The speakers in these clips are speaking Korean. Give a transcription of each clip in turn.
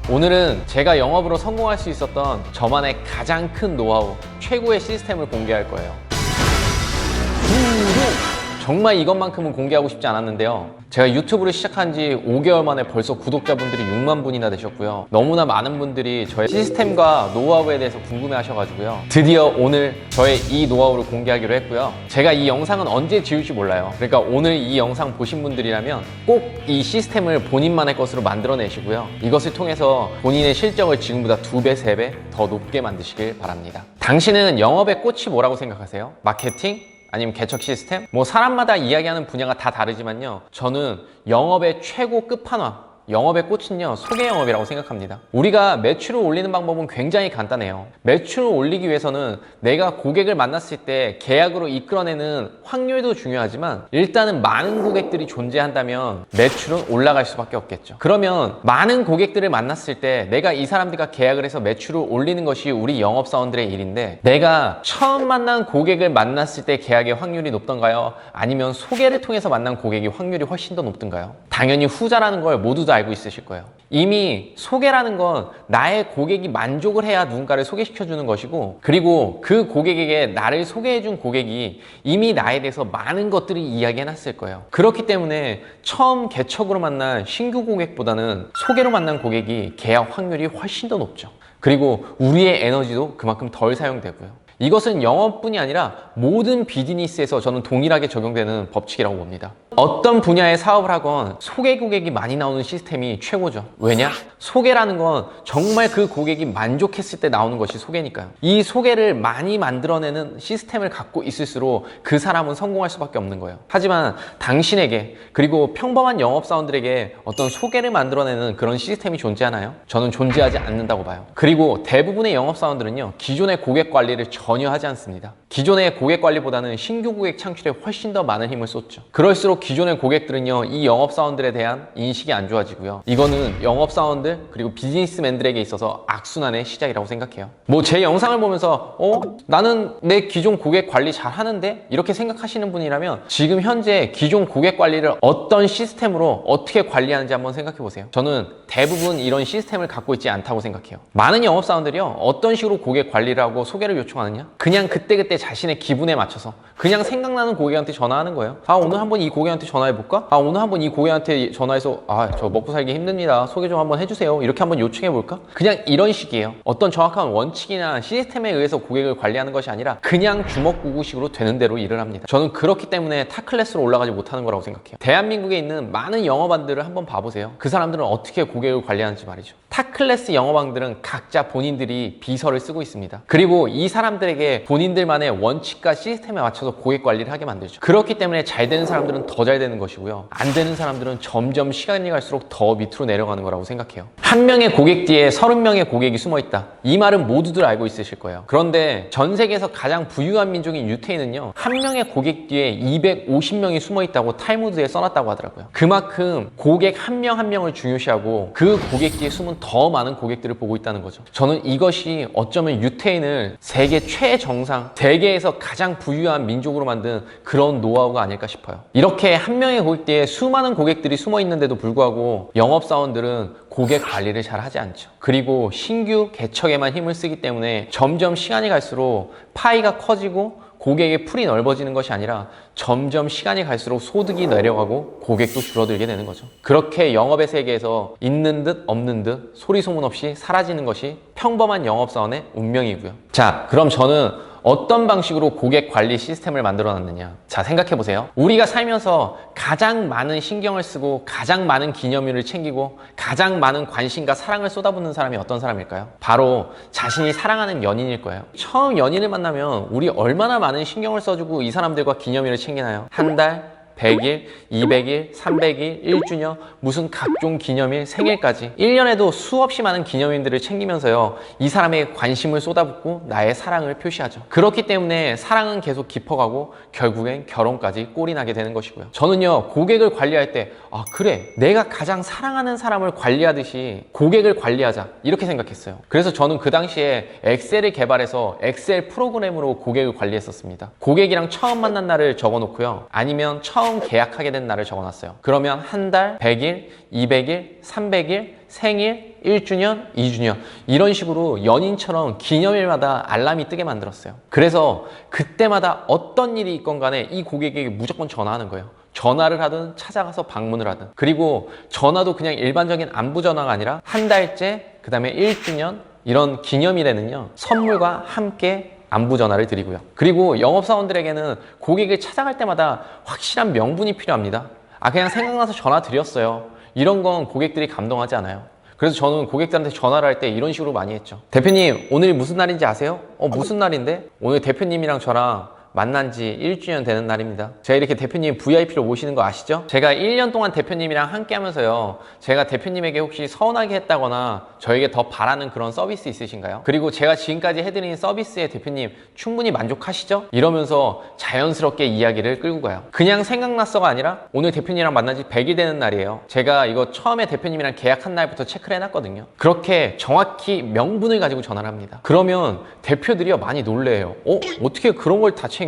오늘은 제가 영업으로 성공할 수 있었던 저만의 가장 큰 노하우, 최고의 시스템을 공개할 거예요. 정말 이것만큼은 공개하고 싶지 않았는데요. 제가 유튜브를 시작한 지 5개월 만에 벌써 구독자분들이 6만 분이나 되셨고요. 너무나 많은 분들이 저의 시스템과 노하우에 대해서 궁금해 하셔가지고요. 드디어 오늘 저의 이 노하우를 공개하기로 했고요. 제가 이 영상은 언제 지울지 몰라요. 그러니까 오늘 이 영상 보신 분들이라면 꼭 이 시스템을 본인만의 것으로 만들어내시고요. 이것을 통해서 본인의 실적을 지금보다 2배, 3배 더 높게 만드시길 바랍니다. 당신은 영업의 꽃이 뭐라고 생각하세요? 마케팅? 아니면 개척 시스템? 뭐 사람마다 이야기하는 분야가 다 다르지만요. 저는 영업의 최고 끝판왕, 영업의 꽃은요, 소개 영업이라고 생각합니다. 우리가 매출을 올리는 방법은 굉장히 간단해요. 매출을 올리기 위해서는 내가 고객을 만났을 때 계약으로 이끌어내는 확률도 중요하지만 일단은 많은 고객들이 존재한다면 매출은 올라갈 수밖에 없겠죠. 그러면 많은 고객들을 만났을 때 내가 이 사람들과 계약을 해서 매출을 올리는 것이 우리 영업사원들의 일인데, 내가 처음 만난 고객을 만났을 때 계약의 확률이 높던가요? 아니면 소개를 통해서 만난 고객이 확률이 훨씬 더 높던가요? 당연히 후자라는 걸 모두 다 알고 있으실 거예요. 이미 소개라는 건 나의 고객이 만족을 해야 누군가를 소개시켜주는 것이고, 그리고 그 고객에게 나를 소개해준 고객이 이미 나에 대해서 많은 것들을 이야기해놨을 거예요. 그렇기 때문에 처음 개척으로 만난 신규 고객보다는 소개로 만난 고객이 계약 확률이 훨씬 더 높죠. 그리고 우리의 에너지도 그만큼 덜 사용되고요. 이것은 영업뿐이 아니라 모든 비즈니스에서 저는 동일하게 적용되는 법칙이라고 봅니다. 어떤 분야의 사업을 하건 소개 고객이 많이 나오는 시스템이 최고죠. 왜냐? 소개라는 건 정말 그 고객이 만족했을 때 나오는 것이 소개니까요. 이 소개를 많이 만들어내는 시스템을 갖고 있을수록 그 사람은 성공할 수밖에 없는 거예요. 하지만 당신에게, 그리고 평범한 영업사원들에게 어떤 소개를 만들어내는 그런 시스템이 존재하나요? 저는 존재하지 않는다고 봐요. 그리고 대부분의 영업사원들은요, 기존의 고객 관리를 전혀 하지 않습니다. 기존의 고객 관리보다는 신규 고객 창출에 훨씬 더 많은 힘을 쏟죠. 그럴수록 기존의 고객들은요, 이 영업사원들에 대한 인식이 안 좋아지고요. 이거는 영업사원들 그리고 비즈니스맨들에게 있어서 악순환의 시작이라고 생각해요. 뭐 제 영상을 보면서 나는 내 기존 고객 관리 잘 하는데? 이렇게 생각하시는 분이라면 지금 현재 기존 고객 관리를 어떤 시스템으로 어떻게 관리하는지 한번 생각해 보세요. 저는 대부분 이런 시스템을 갖고 있지 않다고 생각해요. 많은 영업사원들이요, 어떤 식으로 고객 관리를 하고 소개를 요청하느냐? 그냥 그때그때 자신의 기분에 맞춰서 그냥 생각나는 고객한테 전화하는 거예요. 오늘 한번 이 고객한테 전화해볼까? 오늘 한번 이 고객한테 전화해서 저 먹고 살기 힘듭니다, 소개 좀 한번 해주세요, 이렇게 한번 요청해볼까? 그냥 이런 식이에요. 어떤 정확한 원칙이나 시스템에 의해서 고객을 관리하는 것이 아니라 그냥 주먹구구식으로 되는 대로 일을 합니다. 저는 그렇기 때문에 타클래스로 올라가지 못하는 거라고 생각해요. 대한민국에 있는 많은 영업원들을 한번 봐보세요. 그 사람들은 어떻게 고객을 관리하는지 말이죠. 타클래스 영업원들은 각자 본인들이 비서를 쓰고 있습니다. 그리고 이 사람들에게 본인들만의 원칙과 시스템에 맞춰서 고객 관리를 하게 만들죠. 그렇기 때문에 잘 되는 사람들은 더 잘 되는 것이고요, 안 되는 사람들은 점점 시간이 갈수록 더 밑으로 내려가는 거라고 생각해요. 한 명의 고객 뒤에 30명의 고객이 숨어 있다, 이 말은 모두들 알고 있으실 거예요. 그런데 전 세계에서 가장 부유한 민족인 유태인은요, 한 명의 고객 뒤에 250명이 숨어 있다고 탈무드에 써놨다고 하더라고요. 그만큼 고객 한 명 한 명을 중요시하고 그 고객 뒤에 숨은 더 많은 고객들을 보고 있다는 거죠. 저는 이것이 어쩌면 유태인을 세계 최정상, 세계에서 가장 부유한 민족으로 만든 그런 노하우가 아닐까 싶어요. 이렇게 한 명의 고객 뒤에 수많은 고객들이 숨어 있는데도 불구하고 영업사원들은 고객 관리를 잘 하지 않죠. 그리고 신규 개척에만 힘을 쓰기 때문에 점점 시간이 갈수록 파이가 커지고 고객의 풀이 넓어지는 것이 아니라 점점 시간이 갈수록 소득이 내려가고 고객도 줄어들게 되는 거죠. 그렇게 영업의 세계에서 있는 듯 없는 듯 소리 소문 없이 사라지는 것이 평범한 영업사원의 운명이고요. 자, 그럼 저는 어떤 방식으로 고객 관리 시스템을 만들어 놨느냐? 자, 생각해 보세요. 우리가 살면서 가장 많은 신경을 쓰고 가장 많은 기념일을 챙기고 가장 많은 관심과 사랑을 쏟아붓는 사람이 어떤 사람일까요? 바로 자신이 사랑하는 연인일 거예요. 처음 연인을 만나면 우리 얼마나 많은 신경을 써주고 이 사람들과 기념일을 챙기나요? 한 달, 100일, 200일, 300일, 1주년, 무슨 각종 기념일, 생일까지 1년에도 수없이 많은 기념일들을 챙기면서요, 이 사람에게 관심을 쏟아붓고 나의 사랑을 표시하죠. 그렇기 때문에 사랑은 계속 깊어가고 결국엔 결혼까지 꼴이 나게 되는 것이고요. 저는요, 고객을 관리할 때 그래, 내가 가장 사랑하는 사람을 관리하듯이 고객을 관리하자, 이렇게 생각했어요. 그래서 저는 그 당시에 엑셀을 개발해서 엑셀 프로그램으로 고객을 관리했었습니다. 고객이랑 처음 만난 날을 적어놓고요, 아니면 처음 처음 계약하게 된 날을 적어놨어요. 그러면 한 달, 100일, 200일, 300일, 생일, 1주년, 2주년 이런 식으로 연인처럼 기념일마다 알람이 뜨게 만들었어요. 그래서 그때마다 어떤 일이 있건 간에 이 고객에게 무조건 전화하는 거예요. 전화를 하든 찾아가서 방문을 하든. 그리고 전화도 그냥 일반적인 안부 전화가 아니라 한 달째, 그 다음에 1주년 이런 기념일에는요 선물과 함께 안부 전화를 드리고요. 그리고 영업사원들에게는 고객을 찾아갈 때마다 확실한 명분이 필요합니다. 그냥 생각나서 전화 드렸어요. 이런 건 고객들이 감동하지 않아요. 그래서 저는 고객들한테 전화를 할 때 이런 식으로 많이 했죠. 대표님, 오늘이 무슨 날인지 아세요? 무슨 날인데? 오늘 대표님이랑 저랑 만난 지 1주년 되는 날입니다. 제가 이렇게 대표님 VIP로 모시는 거 아시죠? 제가 1년 동안 대표님이랑 함께 하면서요, 제가 대표님에게 혹시 서운하게 했다거나 저에게 더 바라는 그런 서비스 있으신가요? 그리고 제가 지금까지 해드린 서비스에 대표님 충분히 만족하시죠? 이러면서 자연스럽게 이야기를 끌고 가요. 그냥 생각났어가 아니라 오늘 대표님이랑 만난 지 100일 되는 날이에요. 제가 이거 처음에 대표님이랑 계약한 날부터 체크를 해놨거든요. 그렇게 정확히 명분을 가지고 전화를 합니다. 그러면 대표들이요 많이 놀래요. 어떻게 그런 걸 다 챙겨?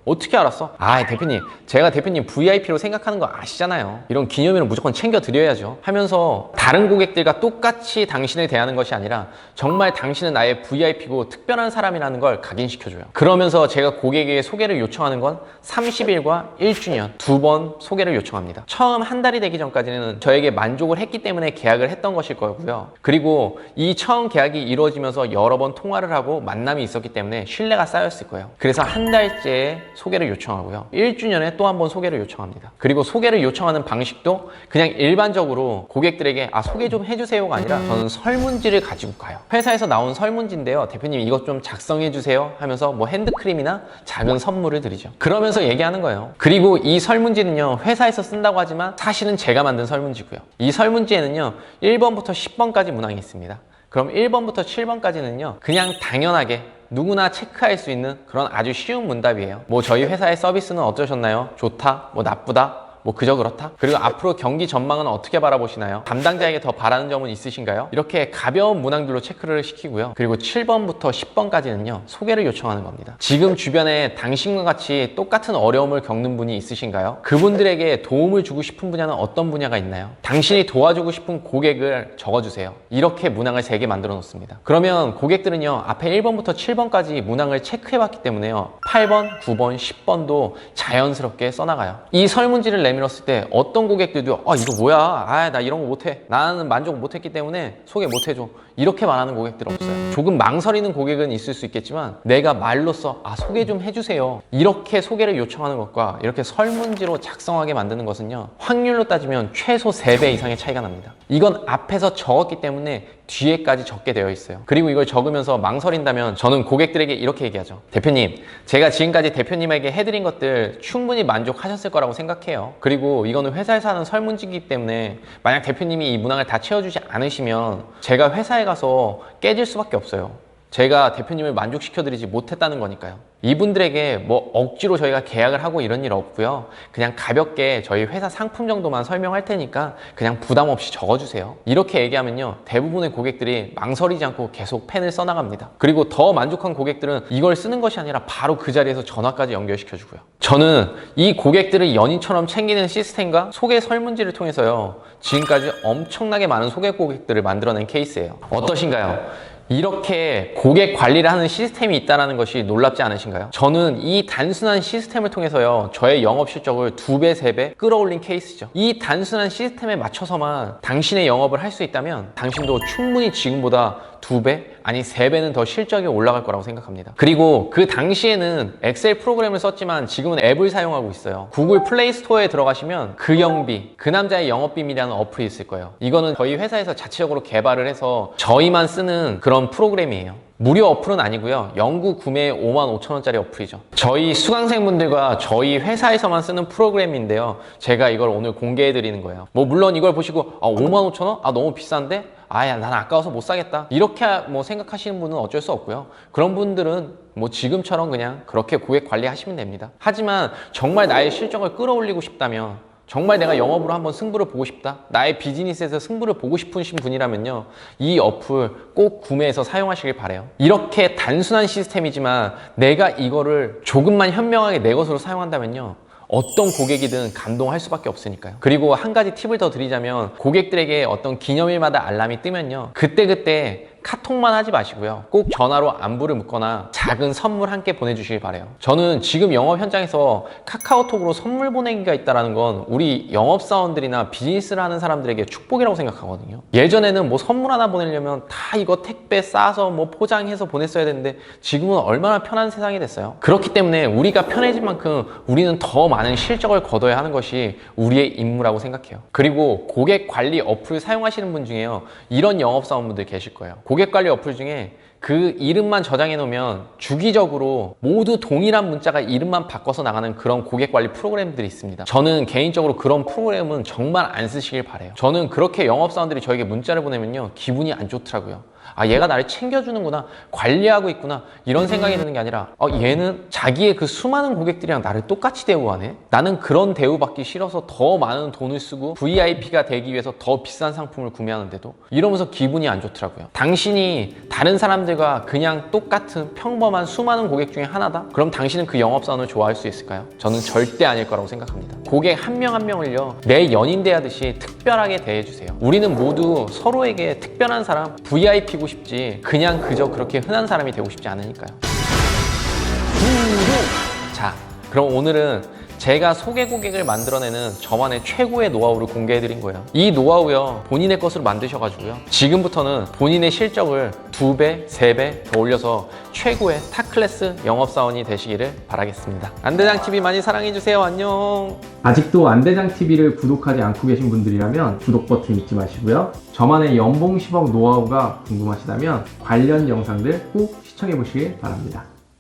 어떻게 알았어? 대표님, 제가 대표님 VIP로 생각하는 거 아시잖아요. 이런 기념일은 무조건 챙겨드려야죠 하면서 다른 고객들과 똑같이 당신을 대하는 것이 아니라 정말 당신은 나의 VIP고 특별한 사람이라는 걸 각인시켜줘요. 그러면서 제가 고객에게 소개를 요청하는 건 30일과 1주년 두 번 소개를 요청합니다. 처음 한 달이 되기 전까지는 저에게 만족을 했기 때문에 계약을 했던 것일 거고요. 그리고 이 처음 계약이 이루어지면서 여러 번 통화를 하고 만남이 있었기 때문에 신뢰가 쌓였을 거예요. 그래서 한 달째 소개를 요청하고요. 1주년에 또 한 번 소개를 요청합니다. 그리고 소개를 요청하는 방식도 그냥 일반적으로 고객들에게 소개 좀 해주세요가 아니라 저는 설문지를 가지고 가요. 회사에서 나온 설문지인데요. 대표님 이것 좀 작성해 주세요 하면서 뭐 핸드크림이나 작은 선물을 드리죠. 그러면서 얘기하는 거예요. 그리고 이 설문지는요 회사에서 쓴다고 하지만 사실은 제가 만든 설문지고요. 이 설문지에는요 1번부터 10번까지 문항이 있습니다. 그럼 1번부터 7번까지는요 그냥 당연하게 누구나 체크할 수 있는 그런 아주 쉬운 문답이에요. 뭐 저희 회사의 서비스는 어떠셨나요? 좋다? 뭐 나쁘다? 뭐 그저 그렇다? 그리고 앞으로 경기 전망은 어떻게 바라보시나요? 담당자에게 더 바라는 점은 있으신가요? 이렇게 가벼운 문항들로 체크를 시키고요. 그리고 7번부터 10번까지는요 소개를 요청하는 겁니다. 지금 주변에 당신과 같이 똑같은 어려움을 겪는 분이 있으신가요? 그분들에게 도움을 주고 싶은 분야는 어떤 분야가 있나요? 당신이 도와주고 싶은 고객을 적어주세요. 이렇게 문항을 3개 만들어 놓습니다. 그러면 고객들은요 앞에 1번부터 7번까지 문항을 체크해 봤기 때문에요 8번, 9번, 10번도 자연스럽게 써나가요. 이 설문지를 내밀었을 때 어떤 고객들도 이거 뭐야? 나 이런 거 못해. 나는 만족 못했기 때문에 소개 못해줘. 이렇게 말하는 고객들 없어요. 조금 망설이는 고객은 있을 수 있겠지만 내가 말로써 소개 좀 해주세요. 이렇게 소개를 요청하는 것과 이렇게 설문지로 작성하게 만드는 것은요 확률로 따지면 최소 3배 이상의 차이가 납니다. 이건 앞에서 적었기 때문에 뒤에까지 적게 되어 있어요. 그리고 이걸 적으면서 망설인다면 저는 고객들에게 이렇게 얘기하죠. 대표님, 제가 지금까지 대표님에게 해드린 것들 충분히 만족하셨을 거라고 생각해요. 그리고 이거는 회사에서 하는 설문지이기 때문에 만약 대표님이 이 문항을 다 채워주지 않으시면 제가 회사에 가서 깨질 수밖에 없어요. 제가 대표님을 만족시켜드리지 못했다는 거니까요. 이분들에게 뭐 억지로 저희가 계약을 하고 이런 일 없고요. 그냥 가볍게 저희 회사 상품 정도만 설명할 테니까 그냥 부담 없이 적어주세요. 이렇게 얘기하면요 대부분의 고객들이 망설이지 않고 계속 펜을 써나갑니다. 그리고 더 만족한 고객들은 이걸 쓰는 것이 아니라 바로 그 자리에서 전화까지 연결시켜주고요. 저는 이 고객들을 연인처럼 챙기는 시스템과 소개 설문지를 통해서요 지금까지 엄청나게 많은 소개 고객들을 만들어낸 케이스예요. 어떠신가요? 이렇게 고객 관리를 하는 시스템이 있다는 것이 놀랍지 않으신가요? 저는 이 단순한 시스템을 통해서요 저의 영업 실적을 2배, 3배 끌어올린 케이스죠. 이 단순한 시스템에 맞춰서만 당신의 영업을 할 수 있다면 당신도 충분히 지금보다 2배, 아니 3배는 더 실적이 올라갈 거라고 생각합니다. 그리고 그 당시에는 엑셀 프로그램을 썼지만 지금은 앱을 사용하고 있어요. 구글 플레이 스토어에 들어가시면 그 영비, 그 남자의 영업비밀이라는 어플이 있을 거예요. 이거는 저희 회사에서 자체적으로 개발을 해서 저희만 쓰는 그런 프로그램이에요. 무료 어플은 아니고요. 영구 구매에 55,000원짜리 어플이죠. 저희 수강생분들과 저희 회사에서만 쓰는 프로그램인데요. 제가 이걸 오늘 공개해 드리는 거예요. 뭐 물론 이걸 보시고 55,000원? 너무 비싼데? 난 아까워서 못 사겠다. 이렇게 뭐 생각하시는 분은 어쩔 수 없고요. 그런 분들은 뭐 지금처럼 그냥 그렇게 고객 관리하시면 됩니다. 하지만 정말 나의 실적을 끌어올리고 싶다면, 정말 내가 영업으로 한번 승부를 보고 싶다, 나의 비즈니스에서 승부를 보고 싶으신 분이라면요 이 어플 꼭 구매해서 사용하시길 바래요. 이렇게 단순한 시스템이지만 내가 이거를 조금만 현명하게 내 것으로 사용한다면요 어떤 고객이든 감동할 수밖에 없으니까요. 그리고 한 가지 팁을 더 드리자면 고객들에게 어떤 기념일마다 알람이 뜨면요. 그때그때 카톡만 하지 마시고요. 꼭 전화로 안부를 묻거나 작은 선물 함께 보내주시길 바라요. 저는 지금 영업 현장에서 카카오톡으로 선물 보내기가 있다는 건 우리 영업사원들이나 비즈니스를 하는 사람들에게 축복이라고 생각하거든요. 예전에는 뭐 선물 하나 보내려면 다 이거 택배 싸서 뭐 포장해서 보냈어야 되는데 지금은 얼마나 편한 세상이 됐어요. 그렇기 때문에 우리가 편해진 만큼 우리는 더 많은 실적을 거둬야 하는 것이 우리의 임무라고 생각해요. 그리고 고객 관리 어플 사용하시는 분 중에요. 이런 영업사원분들 계실 거예요. 고객 관리 어플 중에 그 이름만 저장해 놓으면 주기적으로 모두 동일한 문자가 이름만 바꿔서 나가는 그런 고객 관리 프로그램들이 있습니다. 저는 개인적으로 그런 프로그램은 정말 안 쓰시길 바래요. 저는 그렇게 영업사원들이 저에게 문자를 보내면요. 기분이 안 좋더라고요. 아, 얘가 나를 챙겨주는구나, 관리하고 있구나, 이런 생각이 드는 게 아니라 얘는 자기의 그 수많은 고객들이랑 나를 똑같이 대우하네? 나는 그런 대우받기 싫어서 더 많은 돈을 쓰고 VIP가 되기 위해서 더 비싼 상품을 구매하는데도 이러면서 기분이 안 좋더라고요. 당신이 다른 사람들과 그냥 똑같은 평범한 수많은 고객 중에 하나다? 그럼 당신은 그 영업사원을 좋아할 수 있을까요? 저는 절대 아닐 거라고 생각합니다. 고객 한 명 한 명을요, 내 연인 대하듯이 특별하게 대해주세요. 우리는 모두 서로에게 특별한 사람, VIP고 싶지 그냥 그저 그렇게 흔한 사람이 되고 싶지 않으니까요. 자, 그럼 오늘은 제가 소개 고객을 만들어내는 저만의 최고의 노하우를 공개해드린 거예요. 이 노하우요, 본인의 것으로 만드셔가지고요, 지금부터는 본인의 실적을 2배, 3배 더 올려서 최고의 탑클래스 영업사원이 되시기를 바라겠습니다. 안대장TV 많이 사랑해주세요. 안녕. 아직도 안대장TV를 구독하지 않고 계신 분들이라면 구독 버튼 잊지 마시고요. 저만의 연봉 10억 노하우가 궁금하시다면 관련 영상들 꼭 시청해 보시길 바랍니다.